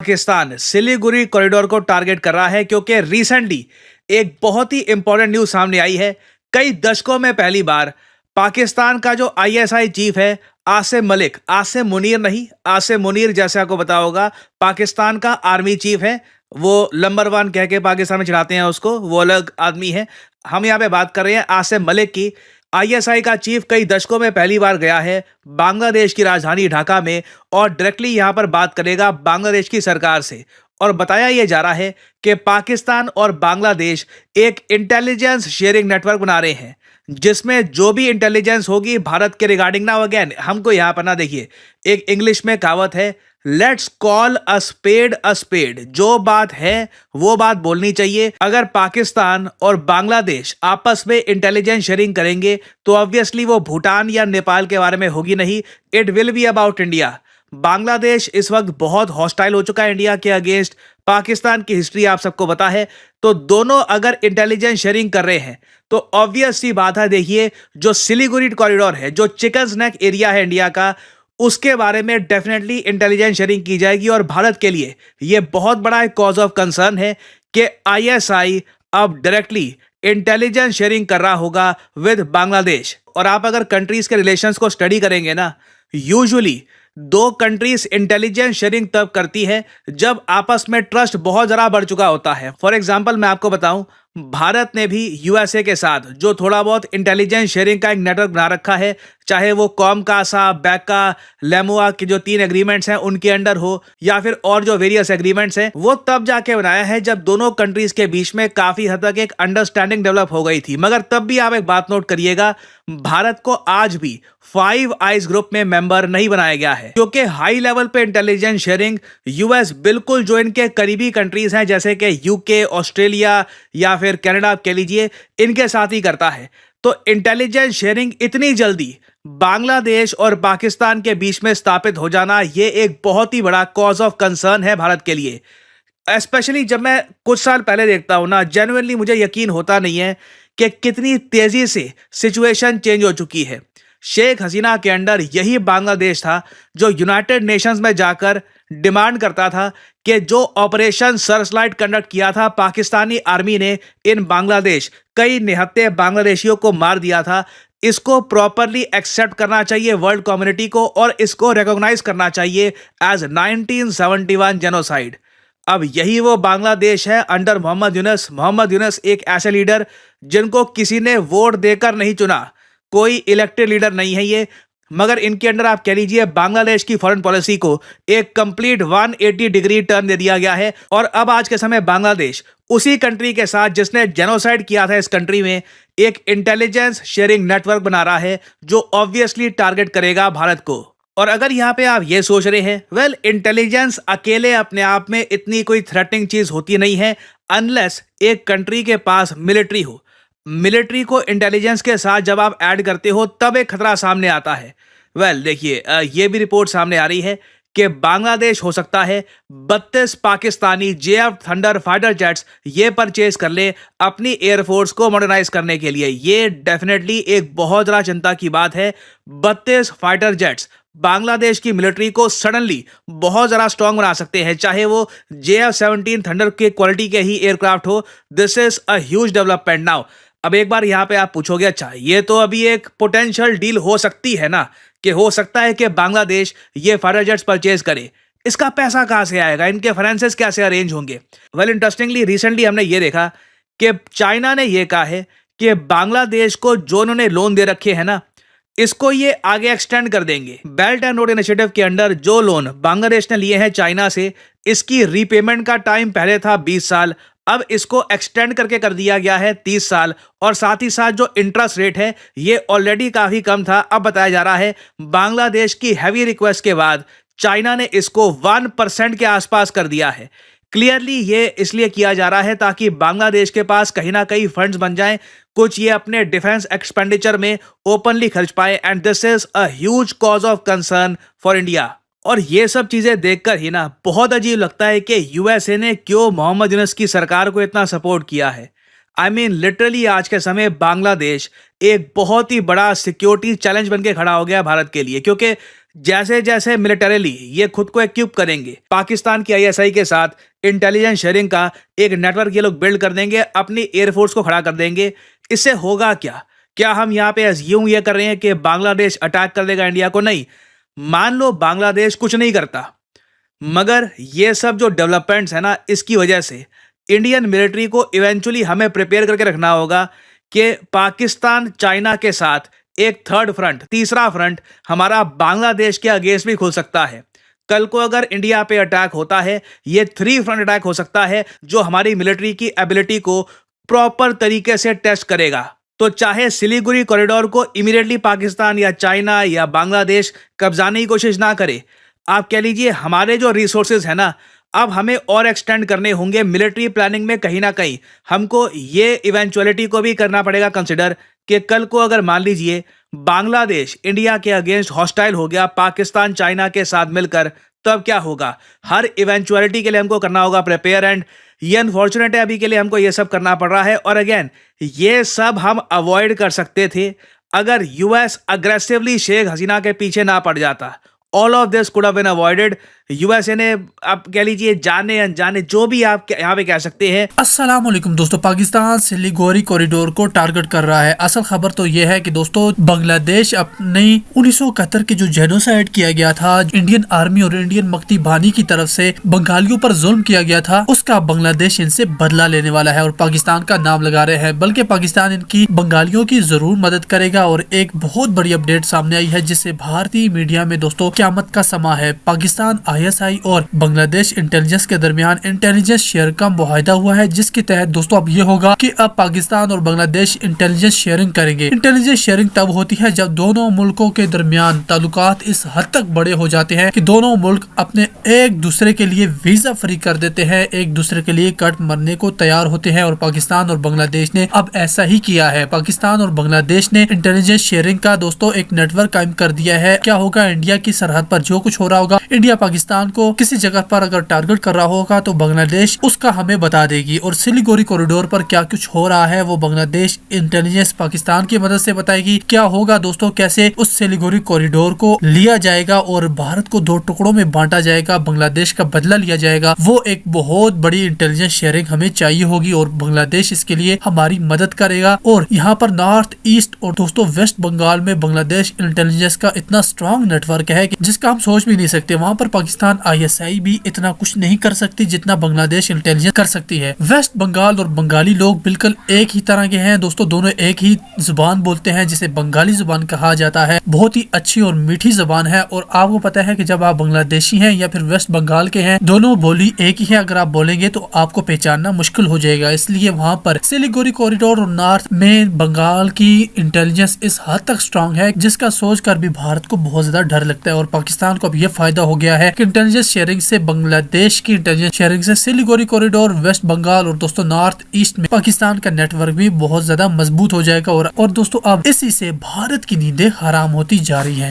Pakistan Siliguri corridor को target कर रहा है क्योंकि रिसेंटली एक बहुत ही इंपॉर्टेंट न्यूज सामने आई है। कई दशकों में पहली बार पाकिस्तान का जो आईएसआई चीफ है आसिम मलिक, आसिम मुनीर नहीं, आसिम मुनीर जैसे आपको पता होगा, पाकिस्तान का आर्मी चीफ है। वो नंबर 1 कह के पाकिस्तान में चढ़ाते हैं उसको, वो अलग आदमी है। हम यहाँ पे बात कर रहे हैं आसिम मलिक की। आईएसआई का चीफ कई दशकों में पहली बार गया है बांग्लादेश की राजधानी ढाका में और डायरेक्टली यहां पर बात करेगा बांग्लादेश की सरकार से। और बताया यह जा रहा है कि पाकिस्तान और बांग्लादेश एक इंटेलिजेंस शेयरिंग नेटवर्क बना रहे हैं जिसमें जो भी इंटेलिजेंस होगी भारत के रिगार्डिंग ना, अगेन हमको यहां पर ना, देखिए एक इंग्लिश में कहावत है, let's call a spade a spade. जो बात है वो बात बोलनी चाहिए। अगर पाकिस्तान और बांग्लादेश आपस में इंटेलिजेंस शेयरिंग करेंगे तो ऑब्वियसली वो भूटान या नेपाल के बारे में होगी नहीं, it will be about India. Bangladesh इस वक्त बहुत हॉस्टाइल हो चुका है इंडिया के अगेंस्ट। पाकिस्तान की हिस्ट्री आप सबको पता है। तो दोनों अगर इंटेलिजेंस शेयरिंग कर रहे हैं तो ऑब्वियस सी बात है, देखिए जो सिलीगुड़ी कॉरिडोर है, जो चिकन्स नेक एरिया है इंडिया का, उसके बारे में डेफिनेटली इंटेलिजेंस शेयरिंग की जाएगी। और भारत के लिए यह बहुत बड़ा एक कॉज ऑफ कंसर्न है कि आईएसआई अब डायरेक्टली इंटेलिजेंस शेयरिंग कर रहा होगा विद बांग्लादेश। और आप अगर कंट्रीज के रिलेशंस को स्टडी करेंगे ना, यूजुअली दो कंट्रीज इंटेलिजेंस शेयरिंग तब करती है जब आपस में ट्रस्ट बहुत जरा बढ़ चुका होता है। फॉर एग्जांपल मैं आपको बताऊं, भारत ने भी यूएसए के साथ जो थोड़ा बहुत इंटेलिजेंस शेयरिंग का एक नेटवर्क बना रखा है, चाहे वो कॉमकासा, बैका, लेमुआ के जो 3 एग्रीमेंट्स हैं उनके अंडर हो या फिर और जो वेरियस एग्रीमेंट्स हैं, वो तब जाके बनाया है जब दोनों कंट्रीज के बीच में काफी हद तक एक अंडरस्टैंडिंग डेवलप हो गई थी। मगर तब भी आप एक बात नोट करिएगा, भारत को आज भी 5 आइज ग्रुप में मेंबर नहीं बनाया गया है क्योंकि हाई लेवल पे इंटेलिजेंस शेयरिंग यूएस बिल्कुल जो इनके करीबी कंट्रीज हैं जैसे कि यूके, ऑस्ट्रेलिया या फिर कनाडा आप कह लीजिए, इनके साथ ही करता है। तो इंटेलिजेंस शेयरिंग इतनी जल्दी बांग्लादेश और पाकिस्तान के बीच में स्थापित हो जाना, ये एक बहुत ही बड़ा कॉज ऑफ कंसर्न है भारत के लिए। स्पेशली जब मैं कुछ साल पहले देखता हूं ना, जेन्युइनली मुझे यकीन होता नहीं है कि कितनी तेजी से सिचुएशन चेंज हो चुकी है। शेख हसीना के अंडर यही बांग्लादेश था जो यूनाइटेड नेशंस में जाकर डिमांड करता था कि जो ऑपरेशन सर्चलाइट कंडक्ट किया था पाकिस्तानी आर्मी ने इन बांग्लादेश, कई निहत्थे बांग्लादेशियों को मार दिया था, इसको प्रॉपरली एक्सेप्ट करना चाहिए वर्ल्ड कम्युनिटी को और इसको रिकॉग्नाइज करना चाहिए एज 1971 जेनोसाइड। अब यही वो बांग्लादेश है अंडर मोहम्मद यूनुस। मोहम्मद यूनुस एक ऐसे लीडर जिनको किसी ने वोट देकर नहीं चुना, कोई इलेक्टेड लीडर नहीं है ये, मगर इनके अंडर आप कह लीजिए बांग्लादेश की फॉरेन पॉलिसी को एक कंप्लीट 180 डिग्री टर्न दे दिया गया है। और अब आज के समय बांग्लादेश उसी कंट्री के साथ जिसने जेनोसाइड किया था इस कंट्री में एक इंटेलिजेंस शेयरिंग नेटवर्क बना रहा है जो ऑब्वियसली टारगेट करेगा भारत को। और अगर यहाँ पे आप ये सोच रहे हैं, वेल इंटेलिजेंस अकेले अपने आप में इतनी कोई थ्रेटनिंग चीज होती नहीं है अनलेस एक कंट्री के पास मिलिट्री हो। मिलिट्री को इंटेलिजेंस के साथ जब आप ऐड करते हो तब एक खतरा सामने आता है। वेल देखिए, ये भी रिपोर्ट सामने आ रही है कि बांग्लादेश हो सकता है 32 Pakistani JF thunder fighter jets ये परचेज कर ले अपनी एयरफोर्स को मॉडर्नाइज करने के लिए। ये डेफिनेटली एक बहुत ज़्यादा चिंता की बात है। 32 फाइटर जेट्स बांग्लादेश की मिलिट्री को सडनली बहुत ज़्यादा स्ट्रांग बना सकते हैं, चाहे वो JF-17 थंडर के क्वालिटी के ही एयरक्राफ्ट हो। This is a huge development now. अब एक बार यहाँ पे आप पूछोगे, अच्छा ये तो अभी एक पोटेंशियल डील हो सकती है ना, कि हो सकता है कि बांग्लादेश ये फाइटर जेट्स परचेज करे, इसका पैसा कहाँ से आएगा, इनके फाइनेंसेस कैसे अरेंज होंगे। वेल इंटरेस्टिंगली रिसेंटली हमने ये देखा कि चाइना ने ये कहा है कि बांग्लादेश को जो उन्होंने लोन दे रखे हैं ना, इसको ये आगे एक्सटेंड कर देंगे। बेल्ट एंड रोड इनिशिएटिव के अंडर जो लोन बांग्लादेश ने लिए हैं चाइना से, इसकी रीपेमेंट का टाइम पहले था 20 साल, अब इसको एक्सटेंड करके कर दिया गया है 30 साल। और साथ ही साथ जो इंटरेस्ट रेट है ये ऑलरेडी काफी कम था, अब बताया जा रहा है बांग्लादेश की हैवी रिक्वेस्ट के बाद चाइना ने इसको 1% के आसपास कर दिया है। क्लियरली ये इसलिए किया जा रहा है ताकि बांग्लादेश के पास कहीं ना कहीं फंड्स बन जाएं, कुछ ये अपने डिफेंस एक्सपेंडिचर में ओपनली खर्च पाए। And this is a huge cause of concern for India. और ये सब चीजें देखकर ही ना बहुत अजीब लगता है कि यूएसए ने क्यों मोहम्मद यूनुस की सरकार को इतना सपोर्ट किया है। आई मीन लिटरली आज के समय बांग्लादेश एक बहुत ही बड़ा सिक्योरिटी चैलेंज बन के खड़ा हो गया भारत के लिए, क्योंकि जैसे जैसे मिलिटरीली ये खुद को इक्विप करेंगे, पाकिस्तान की आईएसआई के साथ इंटेलिजेंस शेयरिंग का एक नेटवर्क ये लोग बिल्ड कर देंगे, अपनी एयरफोर्स को खड़ा कर देंगे। इससे होगा क्या? क्या हम यहाँ पे अज्यूम ये कर रहे हैं कि बांग्लादेश अटैक कर देगा इंडिया को? नहीं। मान लो बांग्लादेश कुछ नहीं करता, मगर ये सब जो डेवलपमेंट्स है ना, इसकी वजह से इंडियन मिलिट्री को इवेंचुअली हमें प्रिपेयर करके रखना होगा कि पाकिस्तान चाइना के साथ एक थर्ड फ्रंट, तीसरा फ्रंट हमारा बांग्लादेश के अगेंस्ट भी खुल सकता है। कल को अगर इंडिया पे अटैक होता है, ये 3 फ्रंट अटैक हो सकता है जो हमारी मिलिट्री की एबिलिटी को प्रॉपर तरीके से टेस्ट करेगा। तो चाहे सिलीगुड़ी कॉरिडोर को इमीडिएटली पाकिस्तान या चाइना या बांग्लादेश कब्जाने की कोशिश ना करे, आप कह लीजिए हमारे जो रिसोर्सेज है ना, अब हमें और एक्सटेंड करने होंगे। मिलिट्री प्लानिंग में कहीं ना कहीं हमको ये इवेंचुअलिटी को भी करना पड़ेगा कंसिडर कि कल को अगर मान लीजिए बांग्लादेश इंडिया के अगेंस्ट हॉस्टाइल हो गया पाकिस्तान चाइना के साथ मिलकर, तब क्या होगा? हर इवेंचुअलिटी के लिए हमको करना होगा प्रिपेयर, एंड ये अनफॉर्चुनेट है अभी के लिए हमको ये सब करना पड़ रहा है। और अगेन ये सब हम अवॉइड कर सकते थे अगर यूएस अग्रेसिवली शेख हसीना के पीछे ना पड़ जाता। All of this could have been avoided. USA ने, आप कह लीजिए जाने अनजाने जो भी आप यहाँ पे कह सकते हैं। अस्सलाम वालेकुम दोस्तों, पाकिस्तान सिलीगुड़ी कॉरिडोर को टारगेट कर रहा है। असल खबर तो यह है कि दोस्तों बांग्लादेश अपनी 1971 के जो जेनोसाइड किया गया था इंडियन आर्मी और इंडियन मख्ती बानी की तरफ से बंगालियों पर जुल्म किया गया था, उसका बांग्लादेश इनसे बदला लेने वाला है और पाकिस्तान का नाम लगा रहे हैं। बल्कि पाकिस्तान इनकी बंगालियों की जरूर मदद करेगा। और एक बहुत बड़ी अपडेट सामने आई है जिससे भारतीय मीडिया में दोस्तों क़यामत का समा है। पाकिस्तान आईएसआई और बांग्लादेश इंटेलिजेंस के दरमियान इंटेलिजेंस शेयर का मुआहदा हुआ है, जिसके तहत दोस्तों अब ये होगा कि अब पाकिस्तान और बांग्लादेश इंटेलिजेंस शेयरिंग करेंगे। इंटेलिजेंस शेयरिंग तब होती है जब दोनों मुल्कों के दरमियान ताल्लुकात इस हद तक बड़े हो जाते हैं कि दोनों मुल्क अपने एक दूसरे के लिए वीजा फ्री कर देते हैं, एक दूसरे के लिए कट मरने को तैयार होते हैं। और पाकिस्तान और बांग्लादेश ने अब ऐसा ही किया है। पाकिस्तान और बांग्लादेश ने इंटेलिजेंस शेयरिंग का दोस्तों एक नेटवर्क कायम कर दिया है। क्या होगा? इंडिया की सरहद पर जो कुछ हो रहा होगा, इंडिया पाकिस्तान को किसी जगह पर अगर टारगेट कर रहा होगा तो बांग्लादेश उसका हमें बता देगी। और सिलीगुड़ी कॉरिडोर पर क्या कुछ हो रहा है वो बांग्लादेश इंटेलिजेंस पाकिस्तान की मदद से बताएगी। क्या होगा दोस्तों, कैसे उस सिलीगुड़ी कॉरिडोर को लिया जाएगा और भारत को 2 टुकड़ों में बांटा जाएगा, बांग्लादेश का बदला लिया जाएगा, वो एक बहुत बड़ी इंटेलिजेंस शेयरिंग हमें चाहिए होगी और बांग्लादेश इसके लिए हमारी मदद करेगा। और यहाँ पर नॉर्थ ईस्ट और दोस्तों वेस्ट बंगाल में बांग्लादेश इंटेलिजेंस का इतना स्ट्रॉन्ग नेटवर्क है कि जिसका हम सोच भी नहीं सकते। वहाँ पर पाकिस्तान आईएसआई भी इतना कुछ नहीं कर सकती जितना बांग्लादेश इंटेलिजेंस कर सकती है। वेस्ट बंगाल और बंगाली लोग बिल्कुल एक ही तरह के हैं दोस्तों, दोनों एक ही जुबान बोलते हैं जिसे बंगाली जुबान कहा जाता है। बहुत ही अच्छी और मीठी जुबान है। और आपको पता है कि जब आप बांग्लादेशी हैं या फिर वेस्ट बंगाल के हैं, दोनों बोली एक ही है। अगर आप बोलेंगे तो आपको पहचानना मुश्किल हो जाएगा। इसलिए वहाँ पर सिलीगुड़ी कॉरिडोर और नॉर्थ में बंगाल की इंटेलिजेंस इस हद तक स्ट्रॉन्ग है जिसका सोच कर भी भारत को बहुत ज्यादा डर लगता है। और पाकिस्तान को अब यह फायदा हो गया है कि इंटेलिजेंस शेयरिंग से बांग्लादेश की इंटेलिजेंस शेयरिंग से सिलीगुड़ी कॉरिडोर, वेस्ट बंगाल और दोस्तों नॉर्थ ईस्ट में पाकिस्तान का नेटवर्क भी बहुत ज्यादा मजबूत हो जाएगा। और दोस्तों अब इसी से भारत की नींदें हराम होती जा रही है।